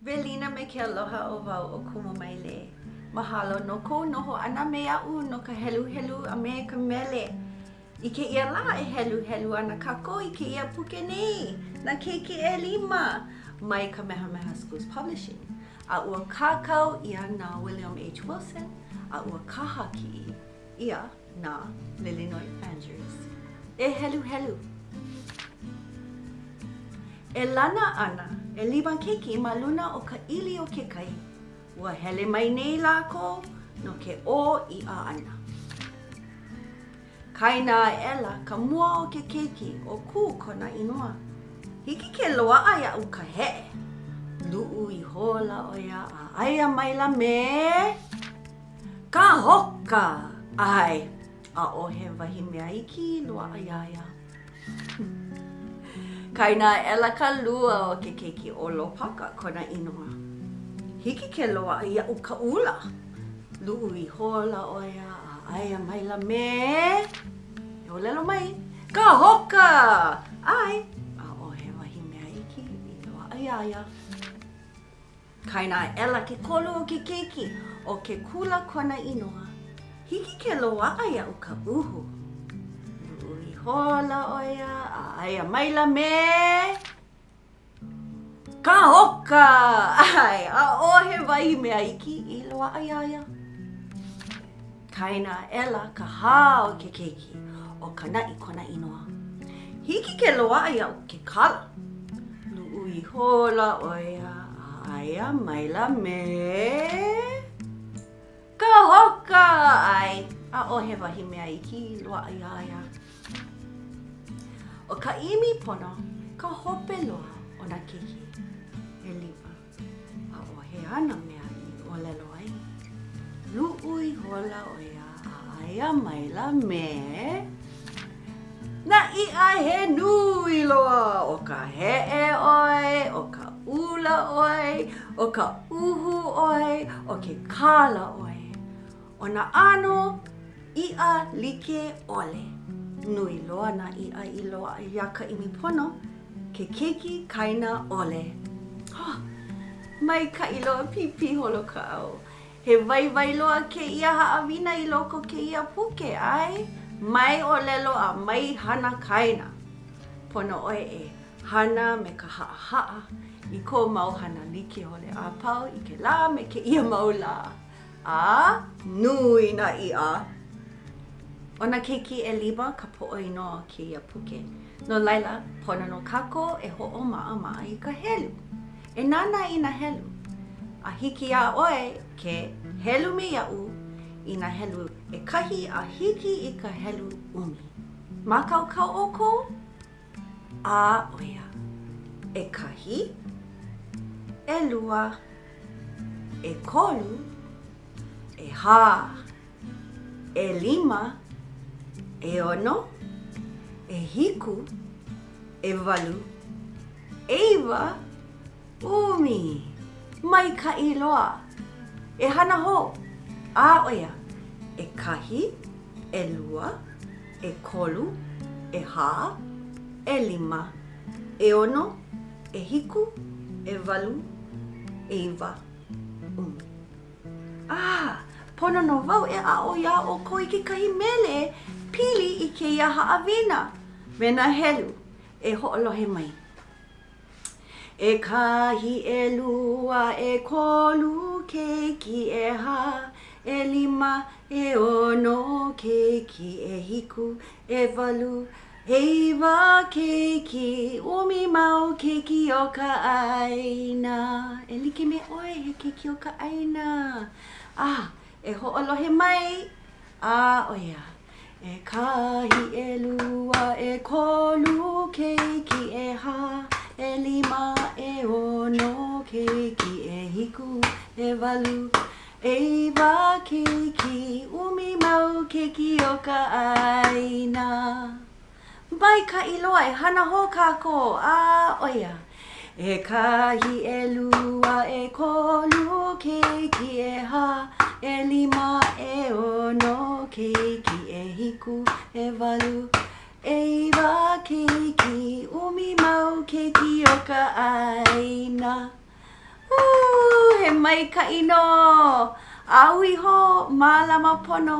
Velina me ke aloha o wau o kumu mai le. Mahalo no kou noho ana me a'u no ka heluhelu a me ka mele. I ke ia la e heluhelu ana kako i ke ia puke nei. Na Keiki ʻElima mai Kamehameha Publishing. A ua kākau ia na William H. Wilson. A ua kaha ki ia na Lilinoe Andrews. E heluhelu. E lana ana, e liba keiki ma luna o ka ili o ke kai. Ua hele mai nei lako no ke o I a ana. Kaina ela ka mua o ke keiki o ku kona inoa. Hiki ke loa'a ia u ka he'e. Lu'u I hola o ia a aia maila me ka hoka. Ai, a o he wahi mea iki loa'a iaia. Kaina ela ka lua o ke keiki o lopaka kona inoa. Hiki ke loa'a ia u ka ula. Lu'u I hola o ia a aia maila me. O lelo mai, ka hoka! Ai, a o he wahi mea iki I loa'a iaia. Kaina ela ke kolo o ke keiki o ke kula kona inoa. Hiki ke loa'a ia u ka uhu. Hola o ia, a aia maila me ka hoka! Ai, a o he wahi mea iki I loa'a iaia. Kaina ela ka hā o ke keiki o ka na'i kona inoa. Hiki ke loa'a ia o ke kala. Lu'u I hola o ia, a aia maila me ka hoka! Ai, a o he wahi mea iki I loa'a iaia. O ka imi pono, ka hope loa o na keiki ʻElima. A o he ana mea I o lelo ai. Lu'u I hola o ia a aia maila me na i'a he nui loa o ka he'e oi, o ka ula oi, o ka uhu oi, o ke kala oi. O na ano i'a like ole. Nui loa na i'a I loa ia ka imi pono, ke keiki kaina ole. Oh, mai ka I loa pipi holo ka au. He vai loa ke ia haawina I loko ke ia puke ai. Mai o lelo a mai hana kaina. Pono oi e hana me ka ha'a I ko mau hana like hole a pau I ke la me ke ia mau la. A nui na i'a. O na keiki ʻElima ka poʻoinoa ke ia puke. No laila, pono no kako e hoʻomaʻamaʻa I ka helu. E nana I na helu. A hiki a oe ke helu me iaʻu I na helu e kahi a hiki I ka helu umi. Makaukau o kou? A oia. E kahi, e lua, e kolu, e hā, e lima, e ono, e hiku, e walu, e iwa, umi, mai ka iloa, e hana ho, a oia, e kahi, e lua, e kolu, e hā, e lima, e ono, e hiku, e walu, e iwa, umi. Pono no wau e a o ia o ko I ke kahi mele pili I ke ia haawina. Me na helu e ho'olohe mai. E kahi, e lua, e kolu, keiki, e hā, e lima, e ono, keiki, e hiku, e walu, e iwa, keiki, umi mau keiki o ka ʻaina. E like me oi he keiki o ka ʻaina. E ho'olohe mai, a oia. E kahi, e lua, e kolu, keiki, e hā, e lima, e ono, keiki, e hiku, e walu, e iwa, keiki, umi mau keiki o ka ʻaina. Mai ka iloa e hana ho kako, a oia. E kahi, e lua, e kolu, keiki, e hā, e lima, e ono, keiki, e hiku, e walu, e iwa, keiki, umi mau keiki o ka ʻaina. he maikaʻi no. Auiho, mālama pono.